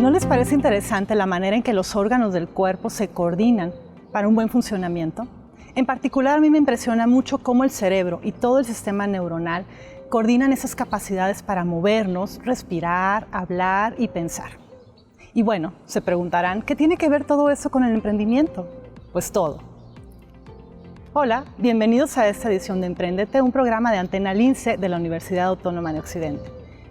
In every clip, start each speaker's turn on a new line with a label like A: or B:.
A: ¿No les parece interesante la manera en que los órganos del cuerpo se coordinan para un buen funcionamiento? En particular, a mí me impresiona mucho cómo el cerebro y todo el sistema neuronal coordinan esas capacidades para movernos, respirar, hablar y pensar. Y bueno, se preguntarán, ¿qué tiene que ver todo eso con el emprendimiento? Pues todo. Hola, bienvenidos a esta edición de Emprendete, un programa de Antena Lince de la Universidad Autónoma de Occidente.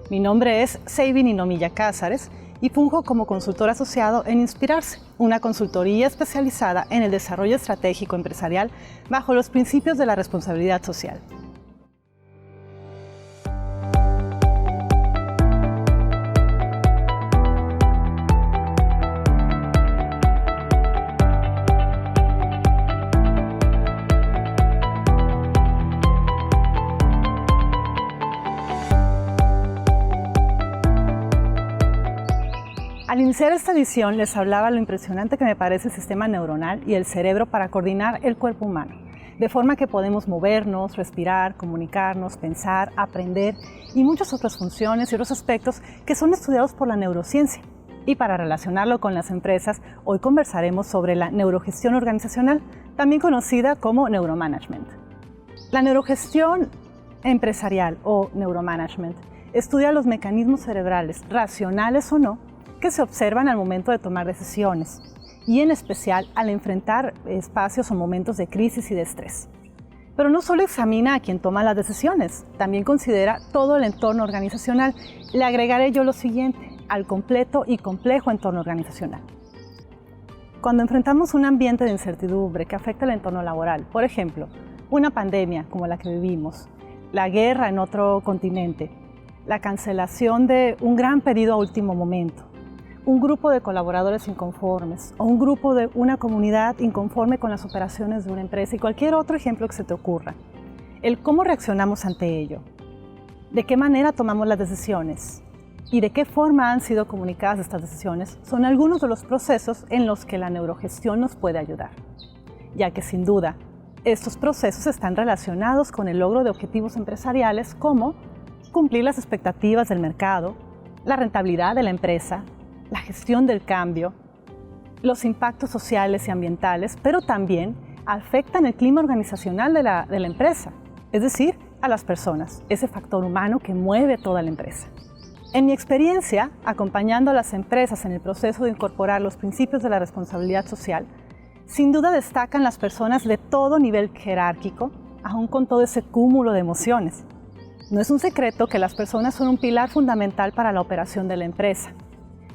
A: Mi nombre es Seivin Inomiya Cázares y funjo como consultor asociado en Inspirarse, una consultoría especializada en el desarrollo estratégico empresarial bajo los principios de la responsabilidad social. Al iniciar esta edición les hablaba lo impresionante que me parece el sistema neuronal y el cerebro para coordinar el cuerpo humano, de forma que podemos movernos, respirar, comunicarnos, pensar, aprender y muchas otras funciones y otros aspectos que son estudiados por la neurociencia. Y para relacionarlo con las empresas, hoy conversaremos sobre la neurogestión organizacional, también conocida como neuromanagement. La neurogestión empresarial o neuromanagement estudia los mecanismos cerebrales, racionales o no, que se observan al momento de tomar decisiones y en especial al enfrentar espacios o momentos de crisis y de estrés. Pero no solo examina a quien toma las decisiones, también considera todo el entorno organizacional. Le agregaré yo lo siguiente, al completo y complejo entorno organizacional. Cuando enfrentamos un ambiente de incertidumbre que afecta el entorno laboral, por ejemplo, una pandemia como la que vivimos, la guerra en otro continente, la cancelación de un gran pedido a último momento, un grupo de colaboradores inconformes o un grupo de una comunidad inconforme con las operaciones de una empresa y cualquier otro ejemplo que se te ocurra. El cómo reaccionamos ante ello, de qué manera tomamos las decisiones y de qué forma han sido comunicadas estas decisiones son algunos de los procesos en los que la neurogestión nos puede ayudar, ya que sin duda estos procesos están relacionados con el logro de objetivos empresariales como cumplir las expectativas del mercado, la rentabilidad de la empresa, la gestión del cambio, los impactos sociales y ambientales, pero también afectan el clima organizacional de la empresa, es decir, a las personas, ese factor humano que mueve toda la empresa. En mi experiencia, acompañando a las empresas en el proceso de incorporar los principios de la responsabilidad social, sin duda destacan las personas de todo nivel jerárquico, aún con todo ese cúmulo de emociones. No es un secreto que las personas son un pilar fundamental para la operación de la empresa,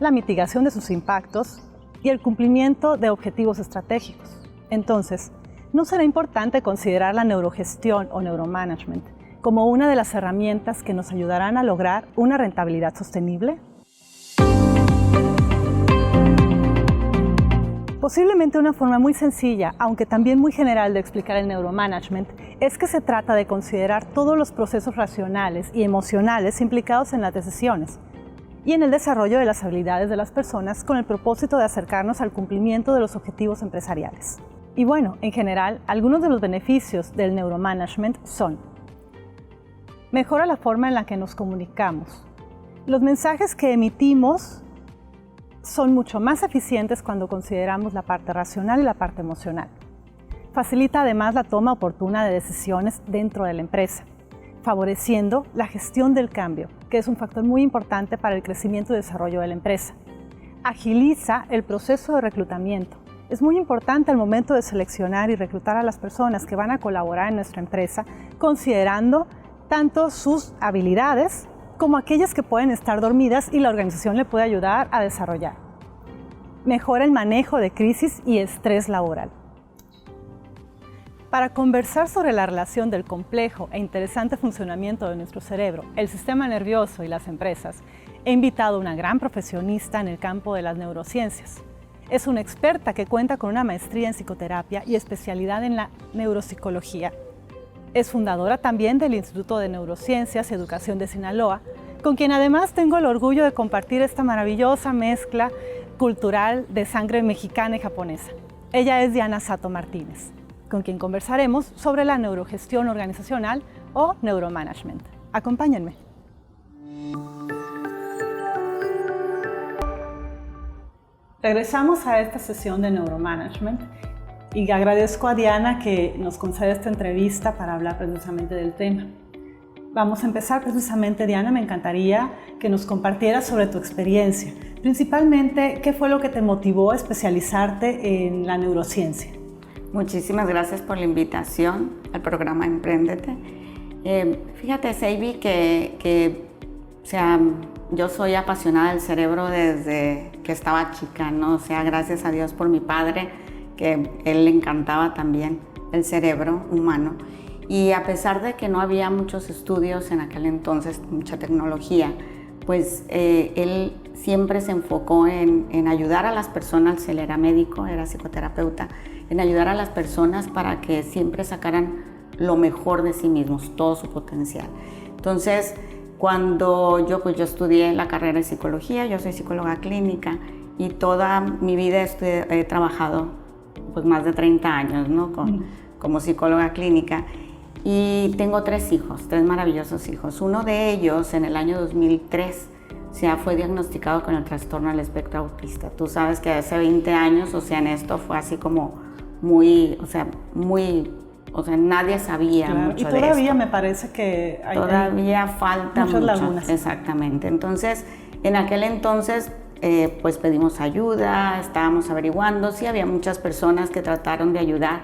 A: la mitigación de sus impactos y el cumplimiento de objetivos estratégicos. Entonces, ¿no será importante considerar la neurogestión o neuromanagement como una de las herramientas que nos ayudarán a lograr una rentabilidad sostenible? Posiblemente una forma muy sencilla, aunque también muy general de explicar el neuromanagement, es que se trata de considerar todos los procesos racionales y emocionales implicados en las decisiones, y en el desarrollo de las habilidades de las personas con el propósito de acercarnos al cumplimiento de los objetivos empresariales. Y bueno, en general, algunos de los beneficios del neuromanagement son: mejora la forma en la que nos comunicamos. Los mensajes que emitimos son mucho más eficientes cuando consideramos la parte racional y la parte emocional. Facilita además la toma oportuna de decisiones dentro de la empresa, favoreciendo la gestión del cambio, que es un factor muy importante para el crecimiento y desarrollo de la empresa. Agiliza el proceso de reclutamiento. Es muy importante al momento de seleccionar y reclutar a las personas que van a colaborar en nuestra empresa, considerando tanto sus habilidades como aquellas que pueden estar dormidas y la organización le puede ayudar a desarrollar. Mejora el manejo de crisis y estrés laboral. Para conversar sobre la relación del complejo e interesante funcionamiento de nuestro cerebro, el sistema nervioso y las empresas, he invitado a una gran profesionista en el campo de las neurociencias. Es una experta que cuenta con una maestría en psicoterapia y especialidad en la neuropsicología. Es fundadora también del Instituto de Neurociencias y Educación de Sinaloa, con quien además tengo el orgullo de compartir esta maravillosa mezcla cultural de sangre mexicana y japonesa. Ella es Diana Sato Martínez, con quien conversaremos sobre la neurogestión organizacional o neuromanagement. Acompáñenme. Regresamos a esta sesión de Neuromanagement y agradezco a Diana que nos concede esta entrevista para hablar precisamente del tema. Vamos a empezar precisamente, Diana, me encantaría que nos compartieras sobre tu experiencia. Principalmente, ¿qué fue lo que te motivó a especializarte en la neurociencia?
B: Muchísimas gracias por la invitación al programa Emprendete. Fíjate, Seiby, que yo soy apasionada del cerebro desde que estaba chica, ¿no? O sea, gracias a Dios por mi padre, que él le encantaba también el cerebro humano. Y a pesar de que no había muchos estudios en aquel entonces, mucha tecnología, pues él siempre se enfocó en ayudar a las personas, él era médico, era psicoterapeuta, en ayudar a las personas para que siempre sacaran lo mejor de sí mismos, todo su potencial. Entonces, cuando yo estudié la carrera de psicología, yo soy psicóloga clínica y toda mi vida he trabajado pues más de 30 años, ¿no? Como psicóloga clínica. Y tengo 3 hijos, 3 maravillosos hijos. Uno de ellos, en el año 2003, fue diagnosticado con el trastorno del espectro autista. Tú sabes que hace 20 años, en esto fue así como nadie sabía mucho de esto.
A: Y todavía me parece que
B: todavía falta
A: muchas
B: mucho.
A: lagunas.
B: Exactamente. Entonces, en aquel entonces, pues pedimos ayuda, estábamos averiguando. Sí, había muchas personas que trataron de ayudar,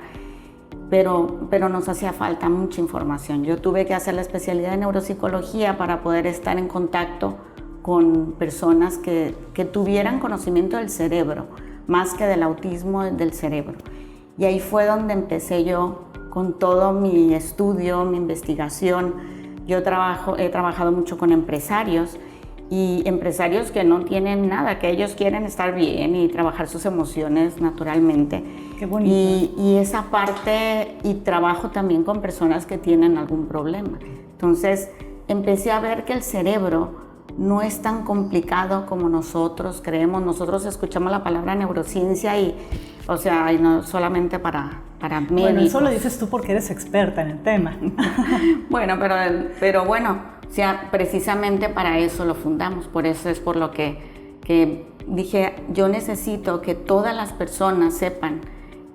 B: pero nos hacía falta mucha información. Yo tuve que hacer la especialidad de neuropsicología para poder estar en contacto con personas que tuvieran conocimiento del cerebro, más que del autismo del cerebro. Y ahí fue donde empecé yo con todo mi estudio, mi investigación. Yo he trabajado mucho con empresarios y empresarios que no tienen nada, que ellos quieren estar bien y trabajar sus emociones naturalmente.
A: Qué bonito.
B: Y esa parte, y trabajo también con personas que tienen algún problema. Entonces empecé a ver que el cerebro no es tan complicado como nosotros creemos. Nosotros escuchamos la palabra neurociencia y no solamente para médicos.
A: Bueno, eso lo dices tú porque eres experta en el tema.
B: Bueno, pero precisamente para eso lo fundamos. Por eso es por lo que dije, yo necesito que todas las personas sepan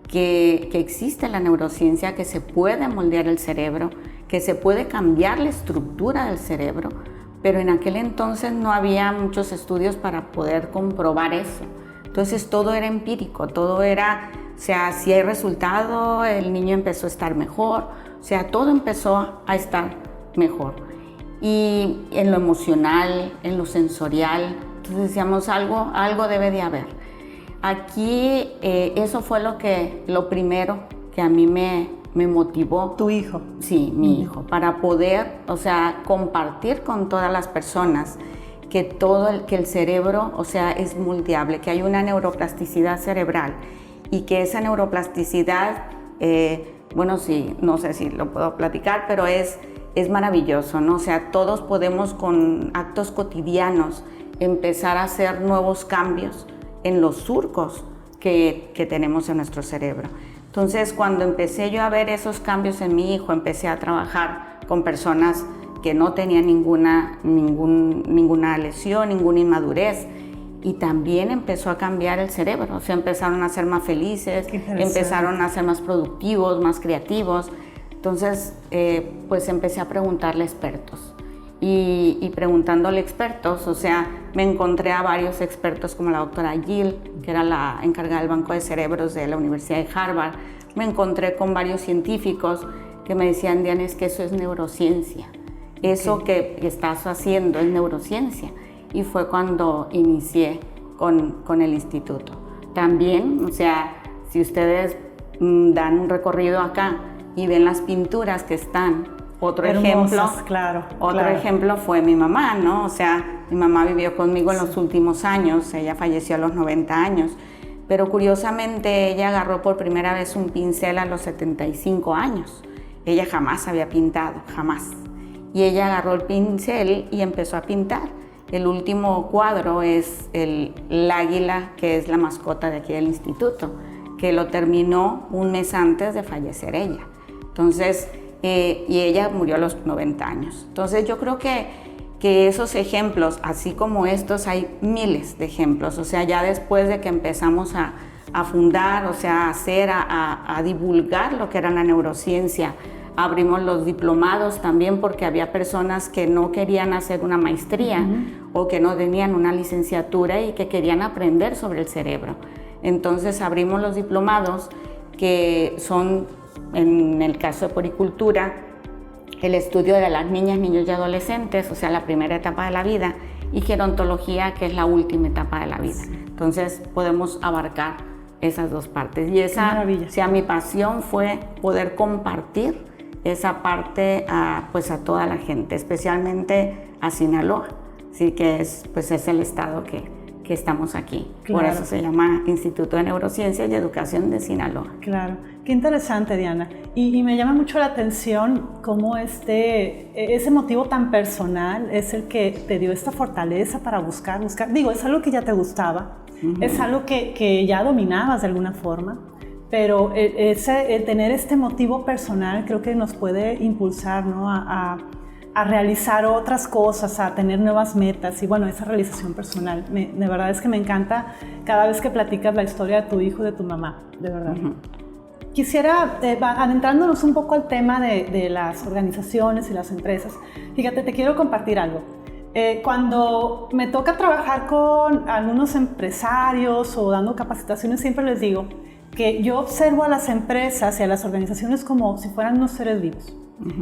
B: que existe la neurociencia, que se puede moldear el cerebro, que se puede cambiar la estructura del cerebro, pero en aquel entonces no había muchos estudios para poder comprobar eso. Entonces todo era empírico, todo era, si hay resultado, el niño empezó a estar mejor, todo empezó a estar mejor. Y en lo emocional, en lo sensorial, entonces decíamos algo debe de haber. Aquí eso fue lo primero que a mí me motivó.
A: ¿Tu hijo?
B: Sí, mi hijo, para poder, compartir con todas las personas que el cerebro, es moldeable, que hay una neuroplasticidad cerebral y que esa neuroplasticidad, no sé si lo puedo platicar, pero es maravilloso, ¿no? Todos podemos con actos cotidianos empezar a hacer nuevos cambios en los surcos que tenemos en nuestro cerebro. Entonces, cuando empecé yo a ver esos cambios en mi hijo, empecé a trabajar con personas que no tenían ninguna lesión, ninguna inmadurez, y también empezó a cambiar el cerebro. Empezaron a ser más felices, empezaron a ser más productivos, más creativos. Entonces, pues empecé a preguntarle a expertos. Y preguntándole a expertos, me encontré a varios expertos como la doctora Gill, que era la encargada del Banco de Cerebros de la Universidad de Harvard. Me encontré con varios científicos que me decían, Diana, es que eso es neurociencia. Eso que estás haciendo es neurociencia. Y fue cuando inicié con el instituto. También, si ustedes dan un recorrido acá y ven las pinturas que están, otro ejemplo fue mi mamá, ¿no? Mi mamá vivió conmigo en los últimos años, ella falleció a los 90 años, pero curiosamente ella agarró por primera vez un pincel a los 75 años. Ella jamás había pintado, jamás. Y ella agarró el pincel y empezó a pintar. El último cuadro es el águila, que es la mascota de aquí del instituto, que lo terminó un mes antes de fallecer ella. Entonces, y ella murió a los 90 años. Entonces yo creo que que esos ejemplos, así como estos, hay miles de ejemplos. O sea, ya después de que empezamos a fundar, o sea, a divulgar lo que era la neurociencia, abrimos los diplomados también porque había personas que no querían hacer una maestría o que no tenían una licenciatura y que querían aprender sobre el cerebro. Entonces abrimos los diplomados que son, en el caso de puericultura, el estudio de las niñas, niños y adolescentes, o sea, la primera etapa de la vida, y gerontología, que es la última etapa de la vida. Entonces podemos abarcar esas dos partes. Y esa, o sea, mi pasión fue poder compartir esa parte pues a toda la gente, especialmente a Sinaloa, sí, que es, pues es el estado que estamos aquí. Claro. Por eso se llama Instituto de Neurociencias y Educación de Sinaloa.
A: Claro, qué interesante, Diana. Y me llama mucho la atención cómo ese motivo tan personal es el que te dio esta fortaleza para buscar. Digo, es algo que ya te gustaba, es algo que ya dominabas de alguna forma, pero el tener este motivo personal creo que nos puede impulsar, ¿no?, a realizar otras cosas, a tener nuevas metas y bueno, esa realización personal. De verdad es que me encanta cada vez que platicas la historia de tu hijo y de tu mamá, de verdad. Quisiera, adentrándonos un poco al tema de las organizaciones y las empresas, fíjate, te quiero compartir algo. Cuando me toca trabajar con algunos empresarios o dando capacitaciones, siempre les digo que yo observo a las empresas y a las organizaciones como si fueran unos seres vivos.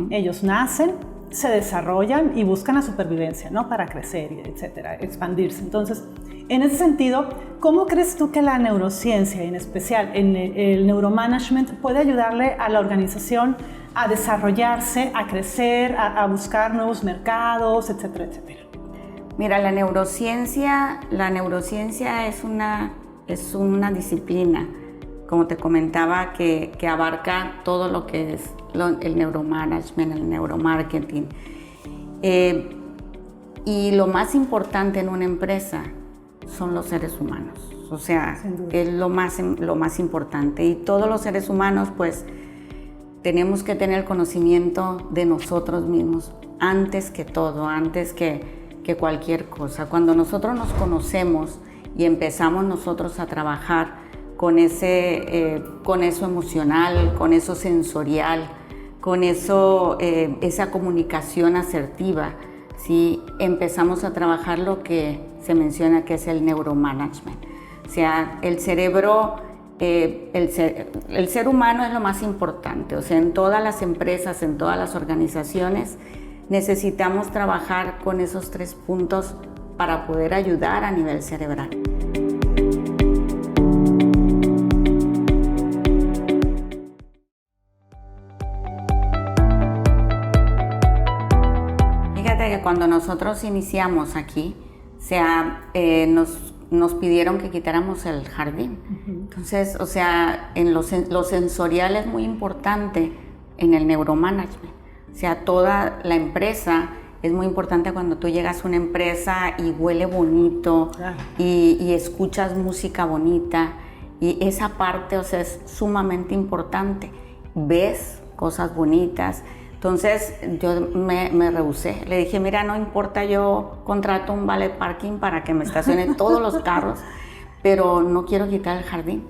A: Ellos nacen, se desarrollan y buscan la supervivencia, ¿no?, para crecer, etcétera, expandirse. Entonces, en ese sentido, ¿cómo crees tú que la neurociencia, en especial el neuromanagement, puede ayudarle a la organización a desarrollarse, a crecer, a buscar nuevos mercados, etcétera, etcétera?
B: Mira, la neurociencia es una disciplina, como te comentaba, que abarca todo lo que es el neuromanagement, el neuromarketing. Y lo más importante en una empresa son los seres humanos. O sea, es lo más importante. Y todos los seres humanos, pues, tenemos que tener conocimiento de nosotros mismos antes que todo, antes que cualquier cosa. Cuando nosotros nos conocemos y empezamos nosotros a trabajar con eso emocional, con eso sensorial, con eso, esa comunicación asertiva, ¿sí?, empezamos a trabajar lo que se menciona que es el neuromanagement. O sea, el cerebro, el ser humano es lo más importante. O sea, en todas las empresas, en todas las organizaciones, necesitamos trabajar con esos 3 puntos para poder ayudar a nivel cerebral. Que cuando nosotros iniciamos aquí, o sea, nos pidieron que quitáramos el jardín. Entonces, o sea, en lo sensorial es muy importante en el neuromanagement. O sea, toda la empresa es muy importante cuando tú llegas a una empresa y huele bonito, y escuchas música bonita, y esa parte, o sea, es sumamente importante. Ves cosas bonitas. Entonces yo me rehusé, le dije, mira, no importa, yo contrato un valet parking para que me estacione todos los carros, pero no quiero quitar el jardín.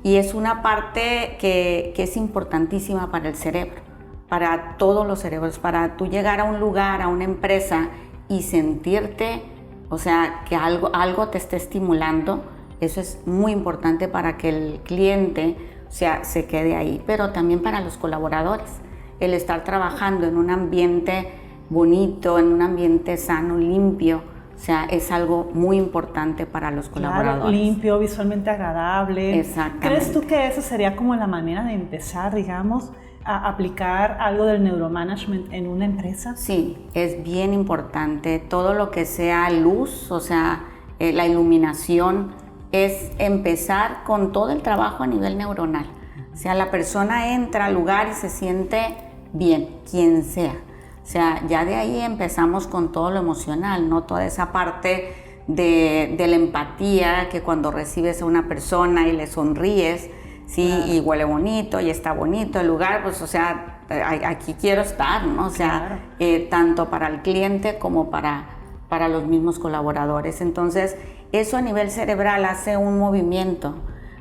B: Y es una parte que es importantísima para el cerebro, para todos los cerebros, para tú llegar a un lugar, a una empresa y sentirte, o sea, que algo te esté estimulando. Eso es muy importante para que el cliente, o sea, se quede ahí, pero también para los colaboradores. El estar trabajando en un ambiente bonito, en un ambiente sano, limpio, o sea, es algo muy importante para los colaboradores.
A: Claro, limpio, visualmente agradable.
B: Exactamente.
A: ¿Crees tú que esa sería como la manera de empezar, digamos, a aplicar algo del neuromanagement en una empresa?
B: Sí, es bien importante. Todo lo que sea luz, o sea, la iluminación, es empezar con todo el trabajo a nivel neuronal. O sea, la persona entra al lugar y se siente bien, quien sea. O sea, ya de ahí empezamos con todo lo emocional, ¿no? Toda esa parte de la empatía, que cuando recibes a una persona y le sonríes, ¿sí? Y huele bonito y está bonito el lugar, pues, o sea, aquí quiero estar, ¿no? O sea,
A: claro.
B: Tanto para el cliente como para los mismos colaboradores. Entonces, eso a nivel cerebral hace un movimiento,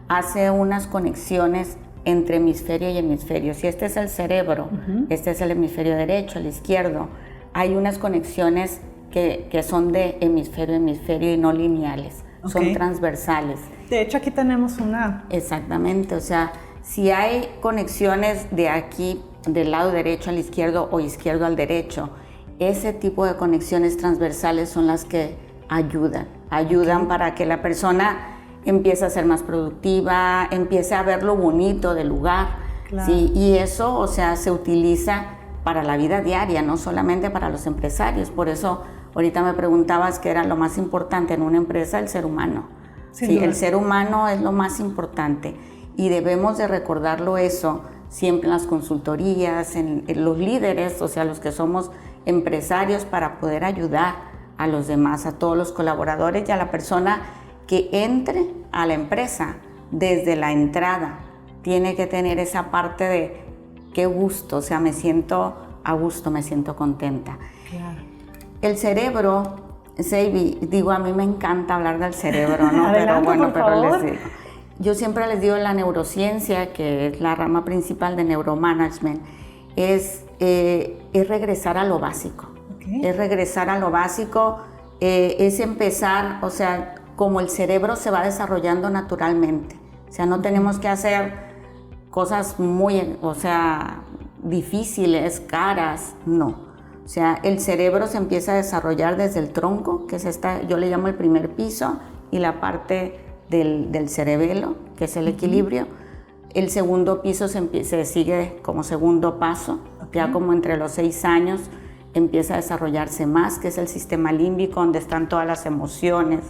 B: hace unas conexiones entre hemisferio y hemisferio. Si este es el cerebro, este es el hemisferio derecho, el izquierdo, hay unas conexiones que son de hemisferio a hemisferio y no lineales, son transversales.
A: De hecho, aquí tenemos una.
B: Exactamente, o sea, si hay conexiones de aquí, del lado derecho al izquierdo o izquierdo al derecho, ese tipo de conexiones transversales son las que ayudan para que la persona empiece a ser más productiva, empiece a ver lo bonito del lugar,
A: claro.
B: ¿sí? Y eso, o sea, se utiliza para la vida diaria, no solamente para los empresarios. Por eso, ahorita me preguntabas qué era lo más importante en una empresa, el ser humano. Sí, el ser humano es lo más importante y debemos de recordarlo eso siempre en las consultorías, en los líderes, o sea, los que somos empresarios, para poder ayudar a los demás, a todos los colaboradores y a la persona que entre a la empresa. Desde la entrada tiene que tener esa parte de qué gusto, o sea, me siento a gusto, me siento contenta.
A: Claro.
B: El cerebro, Seiby, digo, a mí me encanta hablar del cerebro, ¿no?
A: Adelante, por favor.
B: Les digo, yo siempre les digo, la neurociencia, que es la rama principal de neuromanagement, es regresar a lo básico. Es regresar a lo básico, es empezar, o sea, como el cerebro se va desarrollando naturalmente. O sea, no tenemos que hacer cosas muy, o sea, difíciles, caras, no. O sea, el cerebro se empieza a desarrollar desde el tronco, que es yo le llamo el primer piso, y la parte del cerebelo, que es el equilibrio. El segundo piso se sigue como segundo paso, ya como entre los 6 años empieza a desarrollarse más, que es el sistema límbico, donde están todas las emociones,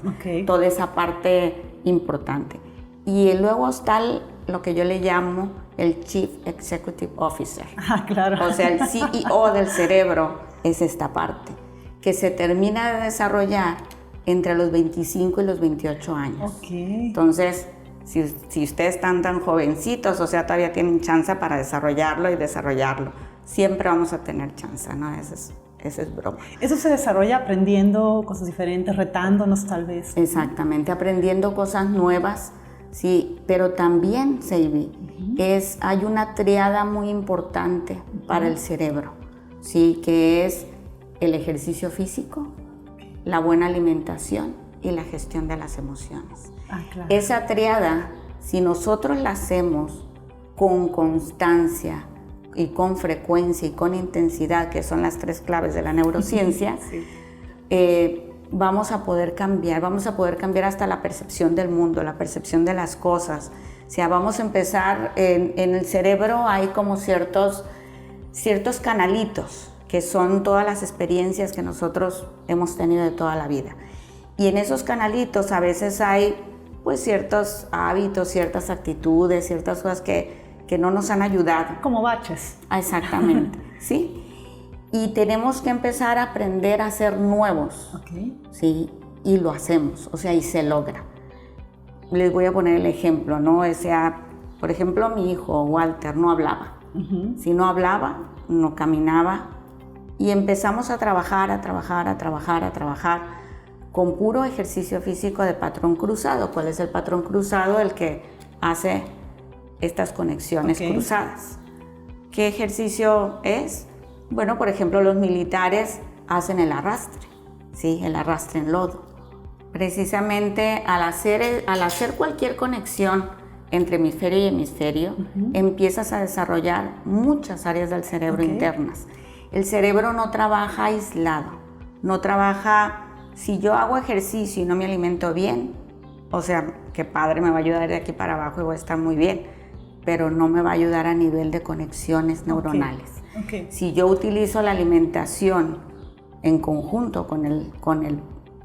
B: toda esa parte importante. Y luego está lo que yo le llamo el Chief Executive Officer.
A: Claro.
B: O sea, el CEO del cerebro es esta parte, que se termina de desarrollar entre los 25 y los 28 años. Entonces, si ustedes están tan jovencitos, o sea, todavía tienen chance para desarrollarlo y desarrollarlo. Siempre vamos a tener chance, ¿no? Eso es broma.
A: Eso se desarrolla aprendiendo cosas diferentes, retándonos tal vez.
B: Exactamente, aprendiendo cosas nuevas, sí, pero también, Seiby, hay una triada muy importante para el cerebro, sí, que es el ejercicio físico, la buena alimentación y la gestión de las emociones.
A: Claro.
B: Esa triada, si nosotros la hacemos con constancia y con frecuencia y con intensidad, que son las 3 claves de la neurociencia, vamos a poder cambiar hasta la percepción del mundo, la percepción de las cosas. O sea, vamos a empezar, en el cerebro hay como ciertos canalitos, que son todas las experiencias que nosotros hemos tenido de toda la vida. Y en esos canalitos a veces hay pues ciertos hábitos, ciertas actitudes, ciertas cosas que no nos han ayudado.
A: Como baches.
B: Exactamente, ¿sí? Y tenemos que empezar a aprender a ser nuevos, ¿sí? Y lo hacemos, o sea, y se logra. Les voy a poner el ejemplo, ¿no? O sea, por ejemplo, mi hijo Walter no hablaba. Si no hablaba, no caminaba. Y empezamos a trabajar con puro ejercicio físico de patrón cruzado. ¿Cuál es el patrón cruzado? El que hace estas conexiones cruzadas. ¿Qué ejercicio es? Bueno, por ejemplo, los militares hacen el arrastre, ¿sí? El arrastre en lodo. Precisamente al hacer cualquier conexión entre hemisferio y hemisferio, empiezas a desarrollar muchas áreas del cerebro internas. El cerebro no trabaja aislado, no trabaja, si yo hago ejercicio y no me alimento bien, o sea, qué padre, me va a ayudar de aquí para abajo y voy a estar muy bien, pero no me va a ayudar a nivel de conexiones neuronales. Si yo utilizo la alimentación en conjunto con el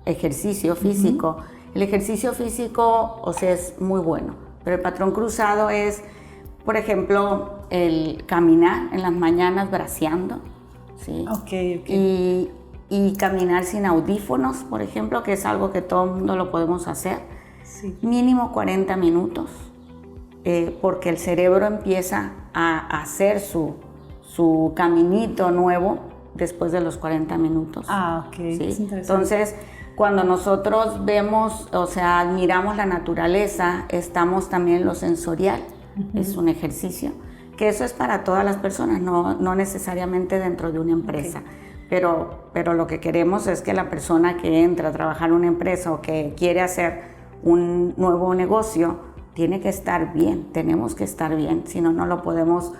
B: ejercicio físico, el ejercicio físico, o sea, es muy bueno, pero el patrón cruzado es, por ejemplo, el caminar en las mañanas braceando, ¿sí? Y caminar sin audífonos, por ejemplo, que es algo que todo el mundo lo podemos hacer, mínimo 40 minutos, porque el cerebro empieza a hacer su su caminito nuevo después de los 40 minutos.
A: Ah, ok.
B: ¿Sí?
A: Es interesante.
B: Entonces, cuando nosotros vemos, o sea, admiramos la naturaleza, estamos también en lo sensorial. Es un ejercicio, que eso es para todas las personas, no necesariamente dentro de una empresa. Pero lo que queremos es que la persona que entra a trabajar en una empresa o que quiere hacer un nuevo negocio, tiene que estar bien, tenemos que estar bien, si no, no lo podemos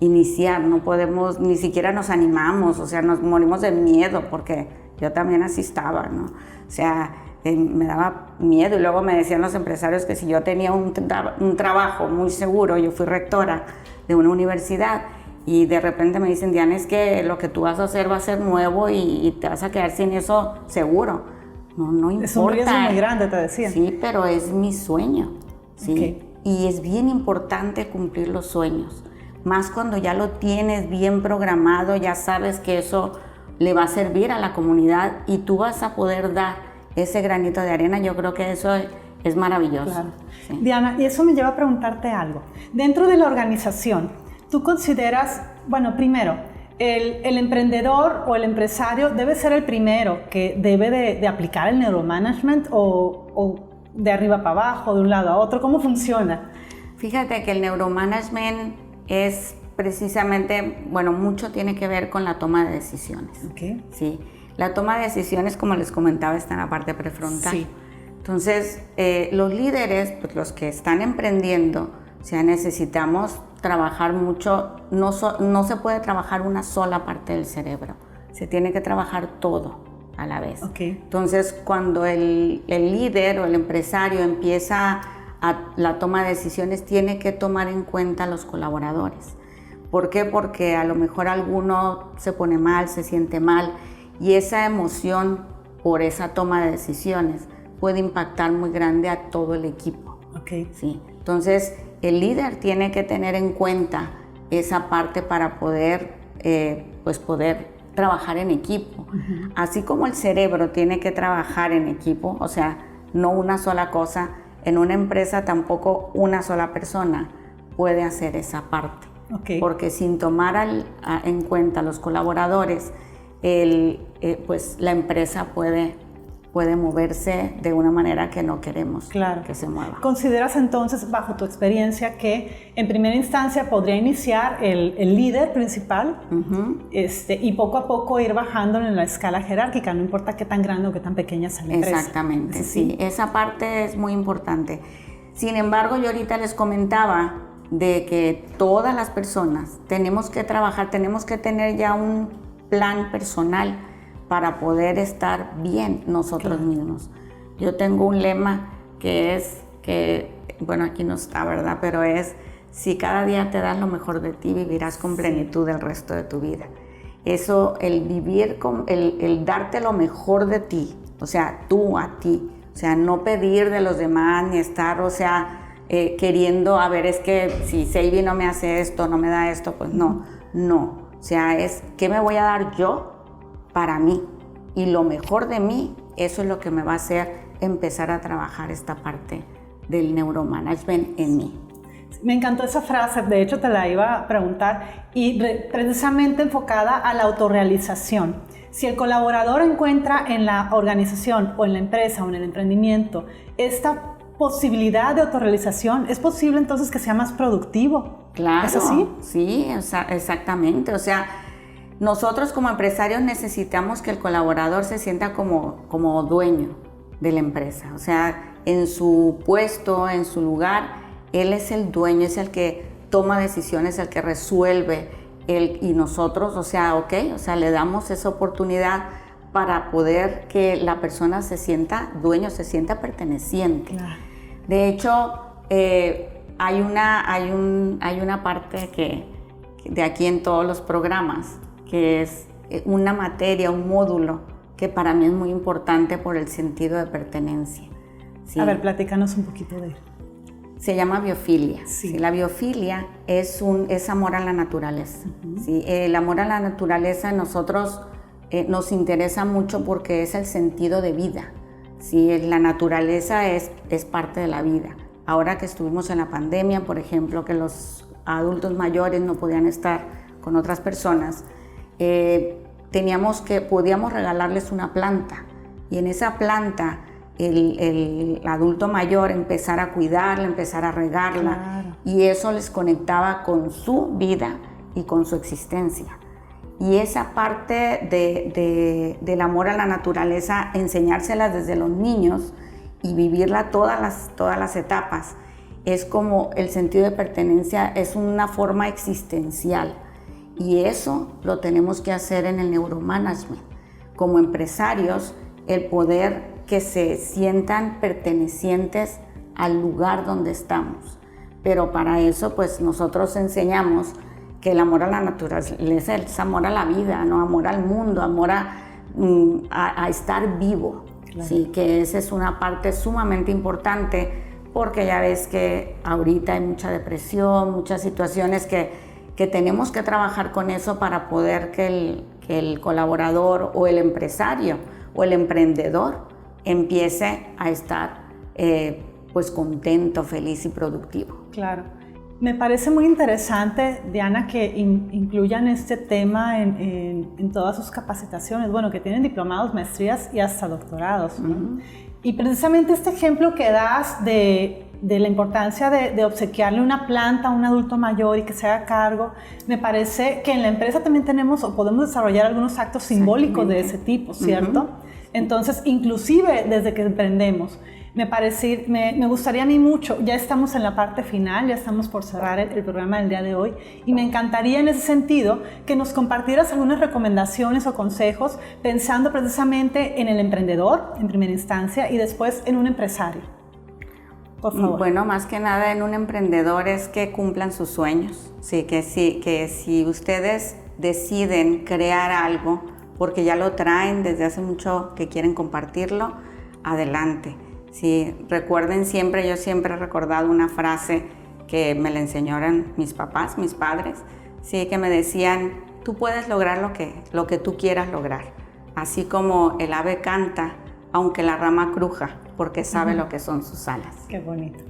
B: iniciar, no podemos, ni siquiera nos animamos, o sea, nos morimos de miedo, porque yo también así estaba, ¿no? O sea, me daba miedo, y luego me decían los empresarios que si yo tenía un trabajo muy seguro, yo fui rectora de una universidad, y de repente me dicen, Diana, es que lo que tú vas a hacer va a ser nuevo y te vas a quedar sin eso seguro. No importa.
A: Es un riesgo muy grande, te decía.
B: Sí, pero es mi sueño, ¿sí?
A: Okay.
B: Y es bien importante cumplir los sueños. Más cuando ya lo tienes bien programado, ya sabes que eso le va a servir a la comunidad y tú vas a poder dar ese granito de arena. Yo creo que eso es maravilloso.
A: Claro.
B: Sí.
A: Diana, y eso me lleva a preguntarte algo. Dentro de la organización, ¿tú consideras, bueno, primero, el emprendedor o el empresario debe ser el primero que debe de aplicar el neuromanagement o de arriba para abajo, de un lado a otro? ¿Cómo funciona?
B: Fíjate que el neuromanagement es precisamente, bueno, mucho tiene que ver con la toma de decisiones.
A: Okay.
B: Sí. La toma de decisiones, como les comentaba, está en la parte prefrontal.
A: Sí.
B: Entonces, los líderes, pues los que están emprendiendo, o sea, necesitamos trabajar mucho, no se puede trabajar una sola parte del cerebro, se tiene que trabajar todo a la vez.
A: Okay.
B: Entonces, cuando el líder o el empresario empieza la toma de decisiones, tiene que tomar en cuenta a los colaboradores. ¿Por qué? Porque a lo mejor alguno se pone mal, se siente mal, y esa emoción por esa toma de decisiones puede impactar muy grande a todo el equipo.
A: Okay.
B: Sí. Entonces, el líder tiene que tener en cuenta esa parte para poder, poder trabajar en equipo. Uh-huh. Así como el cerebro tiene que trabajar en equipo, o sea, no una sola cosa, en una empresa tampoco una sola persona puede hacer esa parte.
A: Okay.
B: Porque sin tomar en cuenta a los colaboradores, la empresa puede moverse de una manera que no queremos.
A: Claro.
B: Que se mueva.
A: ¿Consideras entonces, bajo tu experiencia, que en primera instancia podría iniciar el líder principal uh-huh. Y poco a poco ir bajando en la escala jerárquica, no importa qué tan grande o qué tan pequeña sea la empresa?
B: Exactamente, sí. Esa parte es muy importante. Sin embargo, yo ahorita les comentaba de que todas las personas tenemos que trabajar, tenemos que tener ya un plan personal para poder estar bien nosotros claro. mismos. Yo tengo un lema que es, bueno, aquí no está, ¿verdad? Pero es, si cada día te das lo mejor de ti, vivirás con plenitud el resto de tu vida. Eso, el vivir, el darte lo mejor de ti, o sea, tú a ti, o sea, no pedir de los demás, ni estar, o sea, queriendo, a ver, es que si Seiby no me hace esto, no me da esto, pues no. O sea, es, ¿qué me voy a dar yo para mí? Y lo mejor de mí, eso es lo que me va a hacer empezar a trabajar esta parte del neuromanagement en mí.
A: Me encantó esa frase, de hecho te la iba a preguntar, y precisamente enfocada a la autorrealización. Si el colaborador encuentra en la organización o en la empresa o en el emprendimiento esta posibilidad de autorrealización, ¿es posible entonces que sea más productivo?
B: Claro.
A: ¿Es así?
B: Sí, exactamente. O sea, nosotros como empresarios necesitamos que el colaborador se sienta como dueño de la empresa. O sea, en su puesto, en su lugar, él es el dueño, es el que toma decisiones, el que resuelve. Y nosotros, o sea, le damos esa oportunidad para poder que la persona se sienta dueño, se sienta perteneciente. Claro. De hecho, hay una parte que de aquí en todos los programas, que es una materia, un módulo, que para mí es muy importante por el sentido de pertenencia. ¿Sí?
A: A ver, platícanos un poquito de él.
B: Se llama biofilia.
A: Sí.
B: ¿Sí? La biofilia es amor a la naturaleza. Uh-huh. ¿Sí? El amor a la naturaleza a nosotros nos interesa mucho porque es el sentido de vida. ¿Sí? La naturaleza es parte de la vida. Ahora que estuvimos en la pandemia, por ejemplo, que los adultos mayores no podían estar con otras personas, podíamos regalarles una planta, y en esa planta el adulto mayor empezar a cuidarla, empezar a regarla,
A: Claro.
B: y eso les conectaba con su vida y con su existencia. Y esa parte del amor a la naturaleza, enseñárselas desde los niños y vivirla todas las etapas, es como el sentido de pertenencia, es una forma existencial. Y eso lo tenemos que hacer en el neuromanagement. Como empresarios, el poder que se sientan pertenecientes al lugar donde estamos. Pero para eso, pues nosotros enseñamos que el amor a la naturaleza es amor a la vida, ¿no? Amor al mundo, amor a estar vivo. Claro. Sí, que esa es una parte sumamente importante, porque ya ves que ahorita hay mucha depresión, muchas situaciones que tenemos que trabajar con eso para poder que el colaborador o el empresario o el emprendedor empiece a estar pues contento, feliz y productivo.
A: Claro. Me parece muy interesante, Diana, que incluyan este tema en todas sus capacitaciones, bueno, que tienen diplomados, maestrías y hasta doctorados, ¿no? Uh-huh. Y precisamente este ejemplo que das de la importancia de obsequiarle una planta a un adulto mayor y que se haga cargo, me parece que en la empresa también tenemos o podemos desarrollar algunos actos simbólicos de ese tipo, ¿cierto? Uh-huh. Entonces, inclusive desde que emprendemos, me gustaría a mí mucho, ya estamos en la parte final, ya estamos por cerrar el programa del día de hoy, y me encantaría en ese sentido que nos compartieras algunas recomendaciones o consejos pensando precisamente en el emprendedor en primera instancia y después en un empresario. Por favor.
B: Bueno, más que nada en un emprendedor es que cumplan sus sueños. Sí, que si ustedes deciden crear algo porque ya lo traen desde hace mucho que quieren compartirlo, adelante. Sí, recuerden siempre, yo siempre he recordado una frase que me la enseñaron mis papás, mis padres, sí, que me decían, tú puedes lograr lo que tú quieras lograr. Así como el ave canta, aunque la rama cruja, porque sabe lo que son sus alas.
A: Qué bonito.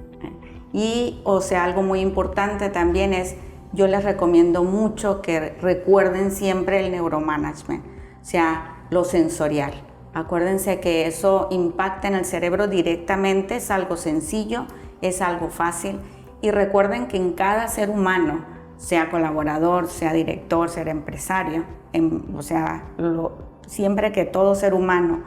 B: Y, o sea, algo muy importante también es, yo les recomiendo mucho que recuerden siempre el neuromanagement, o sea, lo sensorial. Acuérdense que eso impacta en el cerebro directamente, es algo sencillo, es algo fácil. Y recuerden que en cada ser humano, sea colaborador, sea director, sea empresario, siempre que todo ser humano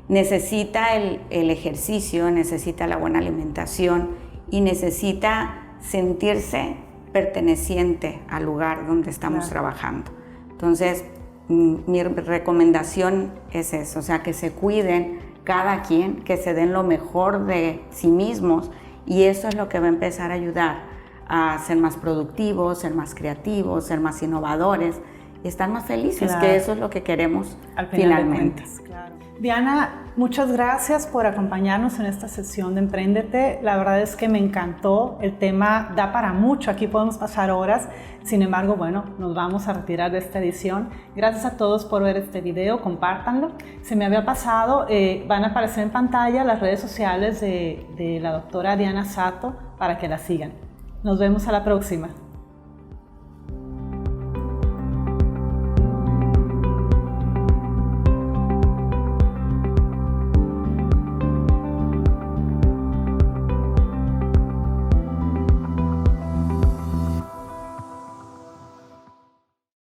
B: necesita el ejercicio, necesita la buena alimentación y necesita sentirse perteneciente al lugar donde estamos trabajando. Entonces, mi recomendación es eso, o sea, que se cuiden cada quien, que se den lo mejor de sí mismos, y eso es lo que va a empezar a ayudar a ser más productivos, ser más creativos, ser más innovadores y estar más felices, que eso es lo que queremos finalmente.
A: Claro. Diana, muchas gracias por acompañarnos en esta sesión de Empréndete. La verdad es que me encantó, el tema da para mucho, aquí podemos pasar horas. Sin embargo, bueno, nos vamos a retirar de esta edición. Gracias a todos por ver este video, compártanlo. Se me había pasado, van a aparecer en pantalla las redes sociales de la doctora Diana Sato para que la sigan. Nos vemos a la próxima.